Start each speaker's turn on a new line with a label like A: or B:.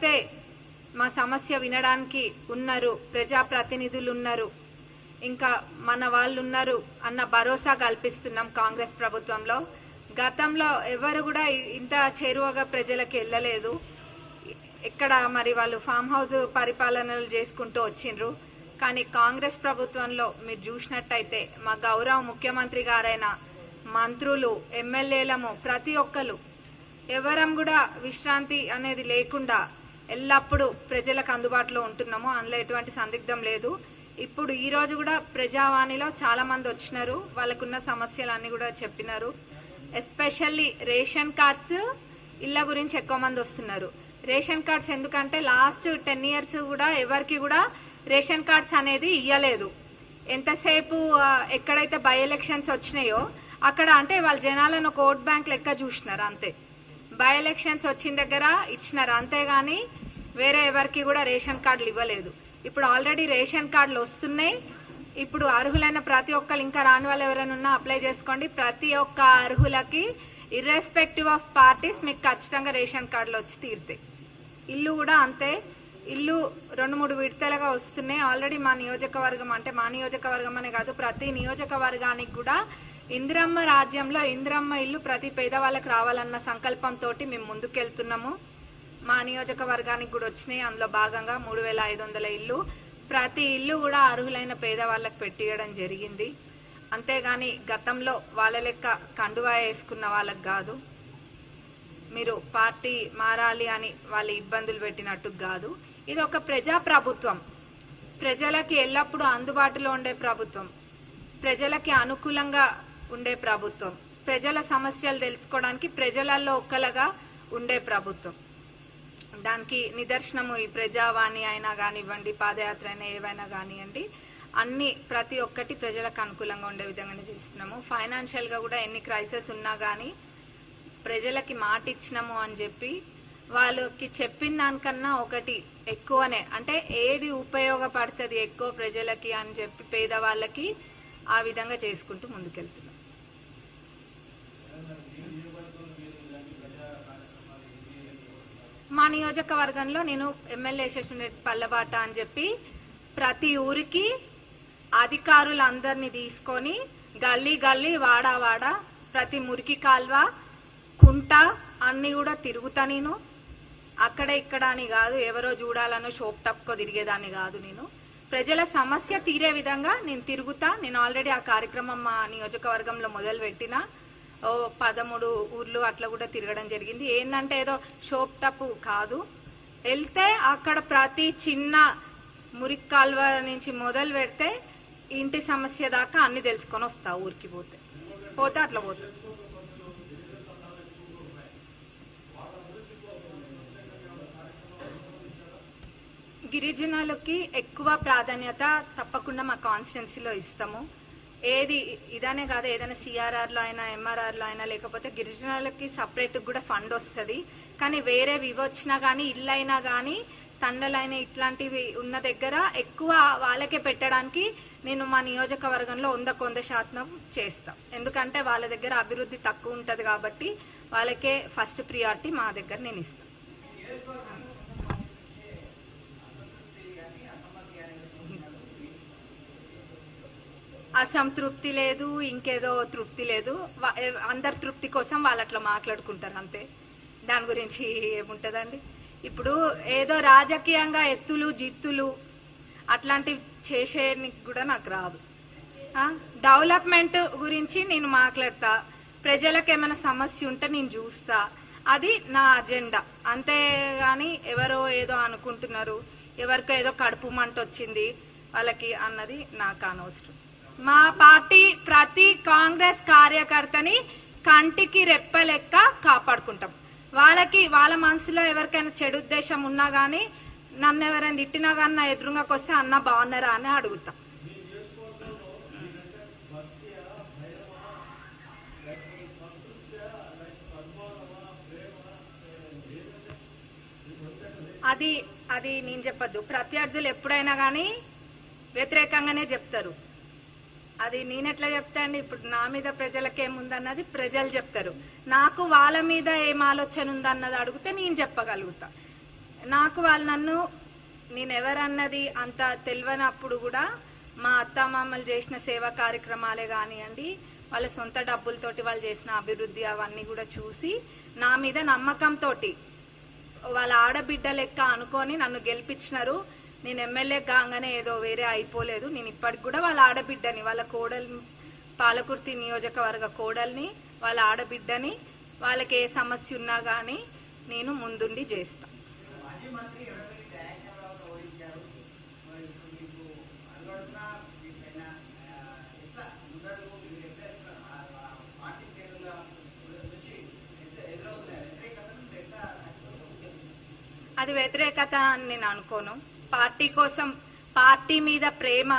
A: వస్తే మా సమస్య వినడానికి ఉన్నారు, ప్రజాప్రతినిధులు ఉన్నారు, ఇంకా మన వాళ్ళు ఉన్నారు అన్న భరోసా కల్పిస్తున్నాం కాంగ్రెస్ ప్రభుత్వంలో. గతంలో ఎవరు కూడా ఇంత చేరువగా ప్రజలకు వెళ్ళలేదు. ఇక్కడ మరి వాళ్ళు ఫామ్ హౌస్ పరిపాలనలు చేసుకుంటూ వచ్చిండ్రు. కానీ కాంగ్రెస్ ప్రభుత్వంలో మీరు చూసినట్టయితే మా గౌరవ ముఖ్యమంత్రి గారైన మంత్రులు, ఎమ్మెల్యేలము ప్రతి ఒక్కరు ఎవరం కూడా విశ్రాంతి అనేది లేకుండా ఎల్లప్పుడూ ప్రజలకు అందుబాటులో ఉంటున్నాము. అందులో ఎటువంటి సందిగ్ధం లేదు. ఇప్పుడు ఈ రోజు కూడా ప్రజావాణిలో చాలా మంది వచ్చినారు, వాళ్ళకున్న సమస్యలన్నీ కూడా చెప్పినారు. ఎస్పెషల్లీ రేషన్ కార్డ్స్ ఇళ్ల గురించి ఎక్కువ మంది వస్తున్నారు. రేషన్ కార్డ్స్ ఎందుకంటే లాస్ట్ 10 years కూడా ఎవరికి కూడా రేషన్ కార్డ్స్ అనేది ఇయ్యలేదు. ఎంతసేపు ఎక్కడైతే బై ఎలక్షన్స్ వచ్చినాయో అక్కడ అంటే వాళ్ళ జనాలను ఒక ఓట్ బ్యాంక్ లెక్క చూసినారు అంతే. బై ఎలక్షన్స్ వచ్చిన దగ్గర ఇచ్చినారు అంతేగాని వేరే ఎవరికి కూడా రేషన్ కార్డులు ఇవ్వలేదు. ఇప్పుడు ఆల్రెడీ రేషన్ కార్డులు వస్తున్నాయి. ఇప్పుడు అర్హులైన ప్రతి ఒక్కరు, ఇంకా రాని వాళ్ళు ఎవరైనా ఉన్నా అప్లై చేసుకోండి. ప్రతి ఒక్క అర్హులకి ఇర్రెస్పెక్టివ్ ఆఫ్ పార్టీస్ మీకు ఖచ్చితంగా రేషన్ కార్డులు వచ్చి తీరుతాయి. ఇల్లు కూడా అంతే. ఇల్లు 2-3 విడతలుగా వస్తున్నాయి. ఆల్రెడీ మా నియోజకవర్గం అంటే మా నియోజకవర్గం అనే కాదు, ప్రతి నియోజకవర్గానికి కూడా ఇందిరమ్మ రాజ్యంలో ఇందిరమ్మ ఇల్లు ప్రతి పేదవాళ్ళకి రావాలన్న సంకల్పంతో మేము ముందుకెళ్తున్నాము. మా నియోజకవర్గానికి కూడా వచ్చినాయి. అందులో భాగంగా 3500 ఇల్లు, ప్రతి ఇల్లు కూడా అర్హులైన పేదవాళ్ళకి పెట్టియడం జరిగింది. అంతేగాని గతంలో వాళ్ళ లెక్క కండువా వేసుకున్న వాళ్ళకి కాదు. మీరు పార్టీ మారాలి అని వాళ్ళు ఇబ్బందులు పెట్టినట్టు కాదు. ఇది ఒక ప్రజా ప్రభుత్వం, ప్రజలకి ఎల్లప్పుడూ అందుబాటులో ఉండే ప్రభుత్వం, ప్రజలకి అనుకూలంగా ఉండే ప్రభుత్వం, ప్రజల సమస్యలు తెలుసుకోవడానికి ప్రజలలో ఒక్కలుగా ఉండే ప్రభుత్వం. దానికి నిదర్శనము ఈ ప్రజావాణి అయినా కానివ్వండి, పాదయాత్ర అయినా ఏవైనా కానివ్వండి, అన్ని ప్రతి ఒక్కటి ప్రజలకు అనుకూలంగా ఉండే విధంగానే చేస్తున్నాము. ఫైనాన్షియల్ గా కూడా ఎన్ని క్రైసిస్ ఉన్నా గానీ ప్రజలకి మాట ఇచ్చినాము అని చెప్పి వాళ్ళకి చెప్పిన దానికన్నా ఒకటి ఎక్కువనే, అంటే ఏది ఉపయోగపడుతుంది ఎక్కువ ప్రజలకి అని చెప్పి పేదవాళ్ళకి ఆ విధంగా చేసుకుంటూ ముందుకెళ్తున్నాం. మా నియోజకవర్గంలో నేను ఎమ్మెల్యే పల్లబాట అని చెప్పి ప్రతి ఊరికి అధికారులందరినీ తీసుకొని గల్లీ గల్లీ వాడా వాడా ప్రతి మురికి కాల్వ కుంట అన్ని కూడా తిరుగుతా. నేను అక్కడ ఇక్కడ అని కాదు, ఎవరో చూడాలనో షోప్ టప్కో తిరిగేదాన్ని కాదు. నేను ప్రజల సమస్య తీరే విధంగా నేను తిరుగుతా. నేను ఆల్రెడీ ఆ కార్యక్రమం మా నియోజకవర్గంలో మొదలు పెట్టిన 13 ఊర్లు అట్లా కూడా తిరగడం జరిగింది. ఏంటంటే ఏదో షోప్ టప్ కాదు, వెళ్తే అక్కడ ప్రతి చిన్న మురికి కాల్వ నుంచి మొదలు పెడితే ఇంటి సమస్య దాకా అన్ని తెలుసుకొని వస్తా. ఊరికి పోతే అట్లా పోతా. గిరిజనులకి ఎక్కువ ప్రాధాన్యత తప్పకుండా మా కాన్స్టిట్యున్సీలో ఇస్తాము. ఏది ఇదనే కాదు, ఏదైనా సిఆర్ఆర్ లో అయినా ఎంఆర్ఆర్ లో అయినా లేకపోతే గిరిజనులకి సపరేట్ కూడా ఫండ్ వస్తుంది. కానీ వేరేవి ఇవ్వచ్చినా గానీ ఇల్లు అయినా గానీ తండలైన ఇట్లాంటివి ఉన్న దగ్గర ఎక్కువ వాళ్ళకే పెట్టడానికి నేను మా నియోజకవర్గంలో 100% చేస్తా. ఎందుకంటే వాళ్ళ దగ్గర అభివృద్ధి తక్కువ ఉంటది కాబట్టి వాళ్ళకే ఫస్ట్ ప్రియారిటీ మా దగ్గర నేను ఇస్తాను. అసంతృప్తి లేదు, ఇంకేదో తృప్తి లేదు. అందరి తృప్తి కోసం వాళ్ళు అట్లా మాట్లాడుకుంటారు అంతే. దాని గురించి ఏముంటదండి. ఇప్పుడు ఏదో రాజకీయంగా ఎత్తులు జిత్తులు అట్లాంటివి చేసేనికి కూడా నాకు రాదు. డెవలప్మెంట్ గురించి నేను మాట్లాడతా, ప్రజలకు ఏమైనా సమస్య ఉంటే నేను చూస్తా, అది నా అజెండా. అంతేగాని ఎవరో ఏదో అనుకుంటున్నారు, ఎవరికో ఏదో కడుపు మంట వచ్చింది వాళ్ళకి అన్నది నాకు అనవసరం. మా పార్టీ ప్రతి కాంగ్రెస్ కార్యకర్తని కంటికి రెప్పలెక్క కాపాడుకుంటాం. వాళ్ళ మనసులో ఎవరికైనా చెడు ఉద్దేశం ఉన్నా గానీ నన్ను ఎవరైనా తిట్టినా గానీ నా ఎదురుగాకి వస్తే అన్న బాగున్నారా అని అడుగుతా. అది నేను చెప్పద్దు. ప్రత్యర్థులు ఎప్పుడైనా గానీ వ్యతిరేకంగానే చెప్తారు. అది నేనెట్లా చెప్తా అండి. ఇప్పుడు నా మీద ప్రజలకేముందన్నది ప్రజలు చెప్తారు. నాకు వాళ్ళ మీద ఏం ఆలోచన ఉందన్నది అడిగితే నేను చెప్పగలుగుతా. నాకు వాళ్ళు నన్ను నేనెవరన్నది అంత తెలియనప్పుడు కూడా మా అత్తమామలు చేసిన సేవా కార్యక్రమాలే కానివ్వండి, వాళ్ళ సొంత డబ్బులతోటి వాళ్ళు చేసిన అభివృద్ధి అవన్నీ కూడా చూసి నా మీద నమ్మకంతో వాళ్ళ ఆడబిడ్డ లెక్క అనుకొని నన్ను గెలిపించినారు. నేను ఎమ్మెల్యే కాగానే ఏదో వేరే అయిపోలేదు. నేను ఇప్పటికి కూడా వాళ్ళ ఆడబిడ్డని, వాళ్ళ కోడలు, పాలకుర్తి నియోజకవర్గ కోడల్ని, వాళ్ళ ఆడబిడ్డని. వాళ్ళకి ఏ సమస్య ఉన్నా గానీ నేను ముందుండి చేస్తా. అది వ్యతిరేకత అని నేను అనుకోను. పార్టీ కోసం, పార్టీ మీద ప్రేమ